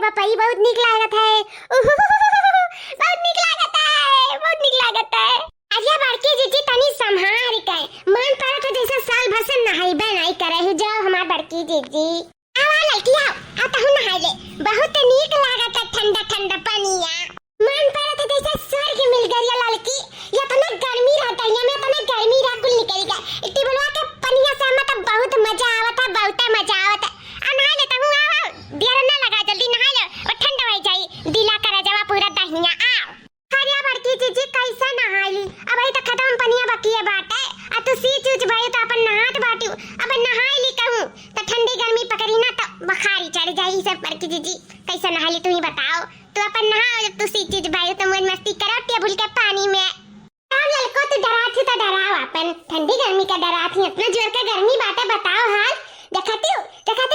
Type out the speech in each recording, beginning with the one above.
पपई बहुत निक लागत है। बहुत निक लागत है, बहुत निक लागत है। अरे बड़की जीजी तनी संभाल के मन पर तो जैसे साल भर से नहाइबे नहीं करे हो। जाओ हमार बड़की जीजी आवा लड़की आओ आता हूं नहाए ले। बहुत निक लागत है ठंडा ठंडा पानिया। मन पर तो जैसे स्वर्ग मिल गया लड़की। ये तो ना गर्मी रहता है, मैं तो ना गर्मी रह कुल निकल गया। इतनी बोलवा के पानिया से मतलब बहुत मजा आवत है, बहुत मजा आवत है। नहा लेता हूं, आओ देर ना लगा जल्दी नहा लो और ठंडा हो जाई। दिला कर जावा पूरा दहिया आओ। अरे बड़की जीजी कैसे नहाई? अब तो खत्म पनिया बाकी है बाटे। आ तू सी चूज भाई तो अपन नहात बाटू। अब नहाई ली कहूं तो ठंडी गर्मी पकड़ी ना तो बुखारी चढ़ जाई। सब बड़की जीजी कैसे नहाई तू ही बताओ। तू अपन नहा, जब तू सी चूज भाई तो मन मस्ती करो टेबल के पानी में। अब लड़को तू डरा थी तो डराओ अपन ठंडी गर्मी का डरा थी। इतना जोर का गर्मी बाटे बताओ हाल। देखती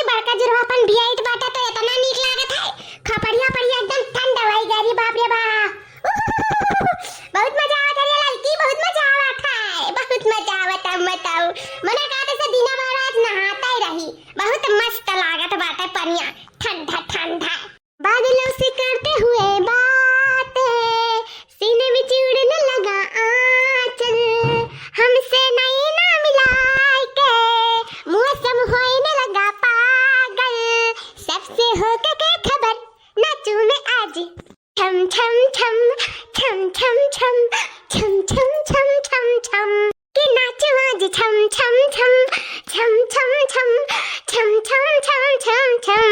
बड़का जुरवा अपन भियाइत बाटे तो इतना नीक लागत है। खपड़िया पड़िया एकदम ठंडा होई गई। बाप रे बाप बहुत मजा आवत है लड़की, बहुत मजा आवत है, बहुत मजा आवत है। बताओ मने कहते से दिना भर आज नहाता ही रही। बहुत मस्त लागत बाटे पानिया ठंडा ठंडा। बादलों से करते हुए बातें सीने में उड़ने लगा आंचल। हमसे नहीं ना मिलाए के मौसम होने लगा पागल। सबसे हो के खबर नाचू मैं आज छम छम छम छम छम छम छम छम छम छम छम के नाचू आज छम छम छम छम छम छम छम छम छम छम छम।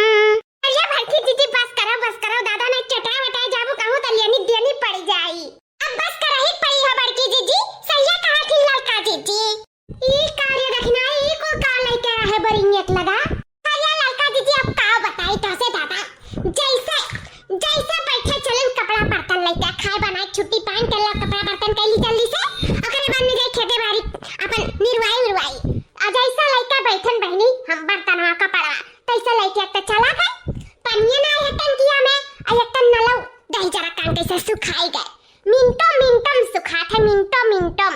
अरे भड़की जीजी बस करो दादा ने चटा वटाए जाबू कहूं तो लेनी देनी पड़ जाई। अब बस कर ही पड़ी है बड़की जीजी। सैया कहा थी लड़का जीजी ई कार्य रखना ई को का लेके है बरियत लगा। सैया लड़का जीजी अब का बताई तो से दादा। जैसे बैठे चलन कपड़ा बर्तन लेके खाए बनाए छुट्टी पहन के कपड़ा बर्तन कैली जल्दी से ओकरे बाद में जाई खेते बाड़ी अपन निर्वाई आ जैसा लइका बैठन बहनी हम बर्तनवा कपड़ा तैसे लेके एक चला गए। पनिया ना है टंकिया में आ एक नलौ दही जरा कांटे से सुखाई गए। मिनटों सुखा थे मिनटों।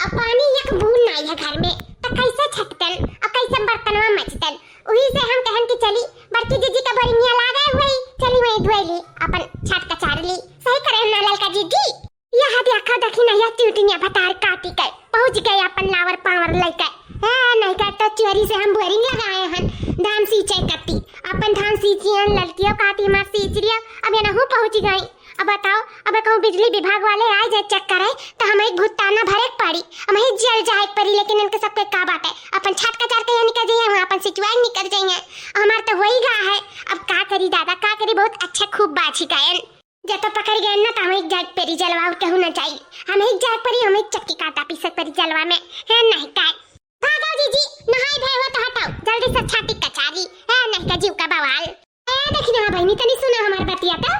अब पानी एक बूंद नहीं है घर में तो कैसे छटकन और कैसे बर्तनवा मचतन। वही से हम कहन की चली बड़की जीजी का बरिया लागे हुई चली वही धोली अपन छत का चार ली। सही करे ना ललका जीजी। यह देखा देखी नहीं चूटियां भतार काटी के पहुंच गए अपन लावर पावर लेके। नहीं का तो चोरी से हम बोरिंग लगाए हैं धान सींचे कत्ती अपन धान सींचियन ललकियों काटी मार सींच लिया। अब ये नहु पहुंच गई। अब बताओ अब कहूं बिजली विभाग वाले आ जाए चेक करे तो हमें भुगताना भरे पड़ी। हमें जल जाए पड़ी लेकिन इनके सबके का बात है अपन छत का चार के निकल जाइए वहां अपन सिचुएशन निकल जाइए। हमार तो वही गा है। अब का करी दादा का करी बहुत अच्छा खूब बाछी गायन जब तो पकड़ गए ना तो हमें जाग परी जलवा कहूं ना चाहिए। हमें जाग परी हमें चक्की काटा पीसक परी जलवा में है नहीं काय। भागो जीजी नहाई भय हो तो हटाओ जल्दी से छाती कचारी है नहीं का जीव का बवाल। ए देखी ना बहनी तनी सुना हमार बतिया तो।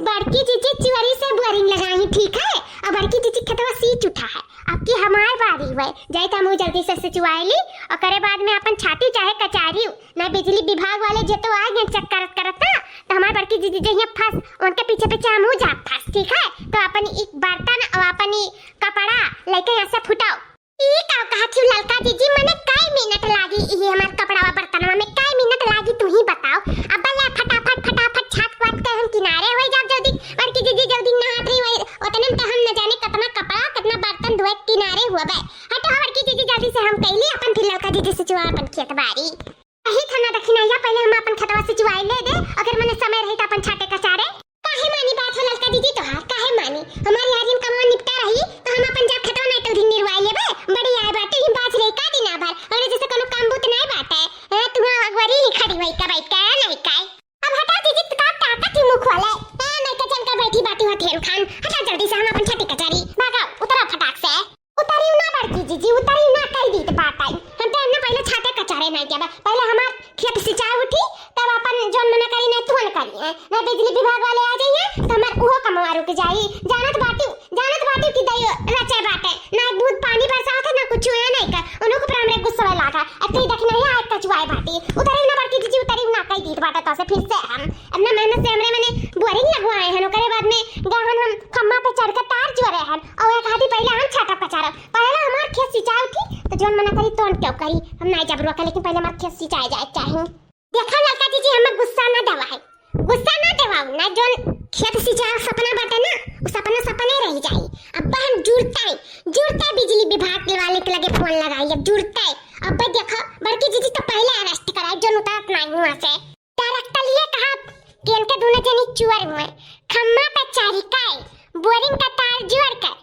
बड़की जीजी चिवरी से बोरिंग लगाई ठीक है और बड़की जीजी खतवा सींच उठा है। अब की हमार बारी हुए जाए तो मुंह जल्दी से सिचवाई ली और करे बाद में अपन छाती चाहे कचारी ना बिजली विभाग वाले जे तो आ गए चेक करत ना तो हमार बड़की जीजी जे यहाँ फंस उनके पीछे पीछे हम जा फंस ठीक है। तो अपन एक बर्तन और अपन कपड़ा लेके यहाँ से फुटाओ। ई का कहा थी ललका जीजी मने कई मिनट लागी ये हमार कपड़ा व बर्तनवा में कई मिनट लागी तू ही बताओ। अब ले फटाफट छात वात के हम किनारे हो जा जल्दी। बड़की जीजी जल्दी नहात रही वही उतने तो हम न जाने कितना कपड़ा कितना बर्तन धोए किनारे हुआ बे। हटो बड़की जीजी जल्दी से हम कैली अपन फिर ललका जीजी से चुआ अपन खेत बाड़ी यही खाना दखिना या पहले हम अपन खतवा से चुआई ले दे अगर मने समय रही तो अपन छाटे का सारे काहे मानी बात हो ललका जीजी तो हां काहे मानी हमारी आज दिन कमा निपटा रही तो हम अपन जब खतवा नहीं तो दिन निर्वाई लेबे बड़ी आए बाटे ही बात रे का दिना भर और जैसे कोनो काम बुत नहीं बात है तू अगवरी ही खड़ी वही का बैठ का नहीं काय। अब हटा जीजी का ताकत ही मुख वाले नहीं का चल का बैठी बाटी हो थेर खान हटा जल्दी से हम अपन छाती कचारी भागो उतरो फटाक से। उतारी ना बड़की जीजी उतारी ना कई दी बात आई हम तो ना पहले छाते कचारे नहीं क्या पहले हमार खेत सिंचाई उठी तब अपन जोन मना करी नहीं तुन करी है ना बिजली विभाग वाले आ जाइए तो हमार उहो कमवा रुक जाई। जानत बाटी की दई रचे बाटे ना दूध पानी बरसात है ना कुछ है नहीं का उनको पर हमरे गुस्सा लागा अते देखना है आज कचवाए बाटी उतारी ना बड़की जीजी उतारी ना कई दी बाटे तो से फिर से हम अपना मेहनत से हमरे मैंने बोरिंग लगवाए हैं ओकरे बाद में गहन हम खम्मा पे चढ़ के तार जोरे हैं और एक आधी पहले हम छाता कचारा पहले हमार खेत सिंचाई उठी तो जोन मना करी तोन क्यों करी हम नहीं जब रोका लेकिन पहले हमार खेत सिंचाई जाए चाहिए। देखा लड़का जीजी हमें गुस्सा ना दवाए गुस्सा ना आज जोन खेत सिंचाई सपना बाटे ना वो सपना सपने रह जाई। अब हम जुड़ते बिजली विभाग वाले के लगे फोन लगाई। अब जुड़ते अब देखो बड़की जीजी तो पहले अरेस्ट कराई जो उतारत नहीं हुआ से डायरेक्ट लिए कहा कि इनके दोनों जनी चुअर हुए खम्मा पे चारी काय बोरिंग का तार जोड़ कर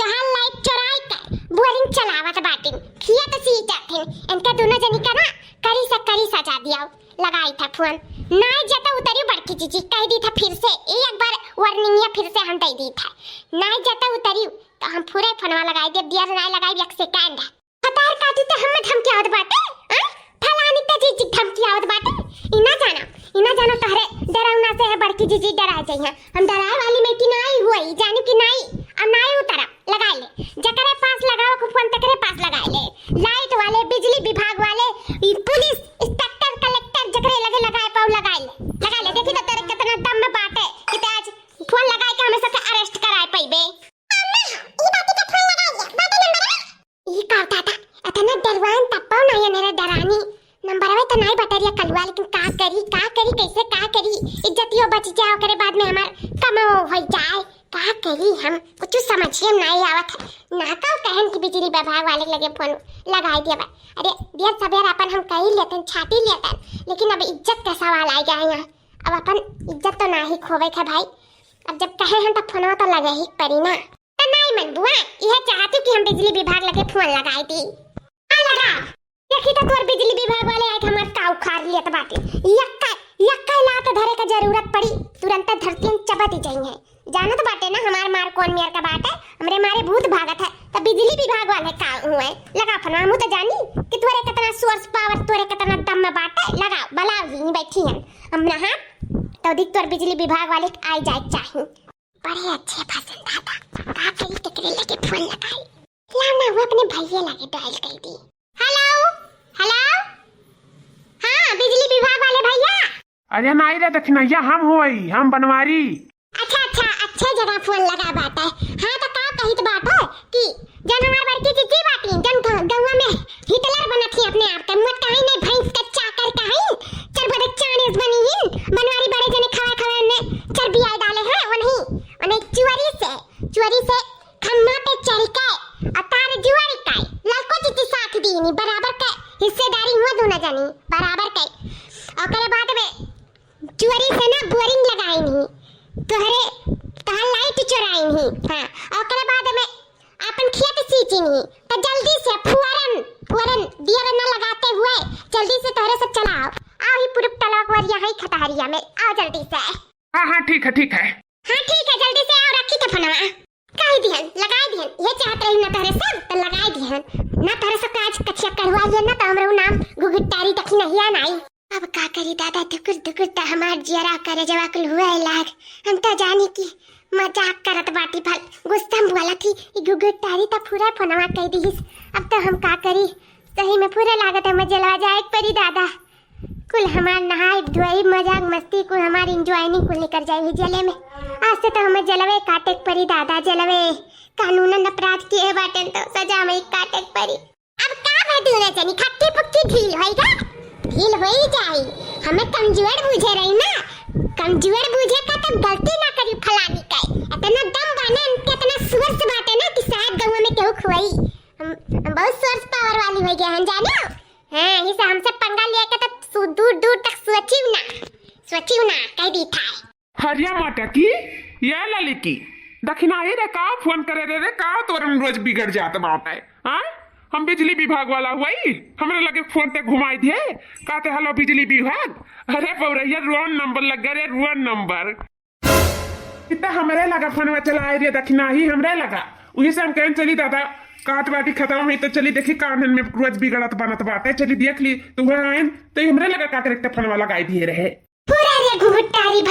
तहां लाइट चोराई कर बोरिंग चलावत बाटिन खिया तो सी जाथिन इनके दोनों जनी का ना करी सजा दिया लगाई था फोन ना जाता उतरी बड़की जीजी कह दी था फिर से एक बार वार्निंग या फिर से हम दे दी था ना जाता उतरी तो हम पूरे फोनवा लगाई दे दिया ना लगाई एक सेकंड खतार काटी तो हम धमकी आवत बाटे फलानी त जीजी धमकी आवत बाटे इना जानो तहरे डरावना से है बड़की जीजी डरा चाहिए हम डराए वाली में कि नहीं हुई जानी कि नहीं अब नहीं उतरा लगा ले जकरे पास लगाओ को फोन तकरे पास लगा ले लाइट वाले बिजली विभाग वाले पुलिस इंस्पेक्टर कलेक्टर जकरे लगे लगाए पाऊ लगा ले देखी तो तेरे कितना दम में बाटे कि ते आज फोन लगाए के हमें सबके अरेस्ट कराए पईबे ई बात के फोन लगा ले बाटे नंबर ई कहता था इतना डरवान तप्पो नहीं है मेरे डरानी नंबर में तो नहीं बता रिया कलवा लेकिन का करी कैसे का करी इज्जतियों बच जाओ करे बाद में हमार कमो हो जाए का करी हम कुछ समझिए नहीं आवत ना का कहन की बिजली विभाग वाले लगे फोन लगाई दिया बा अरे देर सवेर अपन हम कही लेते छाटी लेते लेकिन अब इज्जत का सवाल आ गया यहाँ अब अपन इज्जत तो ना ही खोवे थे भाई अब जब कहे हम तो फोन तो लगे ही पड़ी ना तो नहीं मन बुआ यह चाहती कि हम बिजली विभाग लगे फोन लगाई दी लगा देखी तो तोर बिजली विभाग वाले आए हमार का उखाड़ लिया बाटे यक्का लात धरे का जरूरत पड़ी तुरंत धरती में चबा दी जाएंगे जानत बाटे ना हमार मार कौन मेयर का बात है हमरे मारे भूत भागत है तो बिजली विभाग वाले का हुए लगा फना हम तो जानी कि तोरे कितना सोर्स पावर तोरे कितना दम में बाटे लगा बलाव ही बैठी हैं हम ना तो दिख तोर बिजली विभाग वाले आ जाए चाहिए बड़े अच्छे पसंद आता का करी टिकरे लगे फोन लगाई लाना वो अपने भैया लगे डायल कर दी हेलो हाँ बिजली विभाग वाले भैया अरे नहीं रे दक्षिणैया हम होई हम बनवारी अच्छा जगह फोन लगा बात है हाँ तो का कहित बात है कि जन हमार बड़की जीजी बाटी जन गंगा में हिटलर बनत ही अपने आप के मत कहीं नहीं भैंस का चाकर कहीं चल बड़े चानीस बनी ही बनवारी बड़े जने खवा ने चर्बी आई डाले हैं वो नहीं चुरी से खम्मा पे चढ़ के अतार जुआरी का लड़को जीती साथ दी नहीं बराबर के हिस्सेदारी हुआ दोनों जनी बराबर के और करे बाद में चुरी से ना बोरिंग लगाई नहीं तोहरे तहां लाइट चोराई नहीं हां और करे बाद में अपन खेत सींची नहीं तो जल्दी से फुरन दिया न लगाते हुए जल्दी से तोहरे सब चलाओ आओ ही पूरे तलाक वर यहां खतारिया में आओ जल्दी से हाँ ठीक है हां ठीक है जल्दी से आओ रखी तो फनवा काई दिहन लगाई दिहन ये चाहत रही ना तोहरे सब तो लगाई दिहन ना तोहरे सब आज कछिया करवा लिया ना तो हमरो नाम गुगुटारी तक नहीं आ नहीं अब का करी दादा दुकुर तो हमार जियरा करे जवाकुल हुए लाग हम तो जानी की मजाक करत बाटी भल गुस्सा वाला थी गुगुटारी तो पूरा फोनवा कह दीस अब तो हम का करी सही में पूरा लागत है मजे ला जाए परी दादा कुल हमार नहाई धोई मजाक मस्ती कुल हमार एंजॉयनिंग कुल निकल जाएगी जले में आज से तो हमें जलवे काटे परी दादा जलवे कानूनन अपराध किए बाटन तो सजा में काटे परी अब का भेदू न जानी खट्टी पुक्की ढील होएगा ढील हो ही जाए हमें कमजोर बुझे रही ना कमजोर बुझे का तो गलती ना करी फलानी का इतना दम बने इतना सोर्स बाटे ना कि शायद गांव में केहू खोई हम बहुत सोर्स पावर वाली हो गए हम जानो हां इसे हमसे पंगा लिया के तो दूर तक सोचिव ना कह दी था हरिया माता की या लली की दक्षिणाई रे का फोन करे रे का तोरन रोज बिगड़ जात बाप है हां हम बिजली विभाग वाला हुई हमरे लगे फोन पे घुमाई दिए कहते हेलो बिजली विभाग अरे पौरैया रोन नंबर लग गए रोन नंबर कितना हमरे लगा फोन चलाए रे दक्षिणाई हमरे लगा वही से हम कहें चली दादा काट बाटी खत्म हुई तो चली देखी कानन में रोज बिगड़त बनत बाटे चली देख ली तो वह आए तो हमरे लगा का करेक्ट फोन लगाई दिए रहे पूरा रे घुमटारी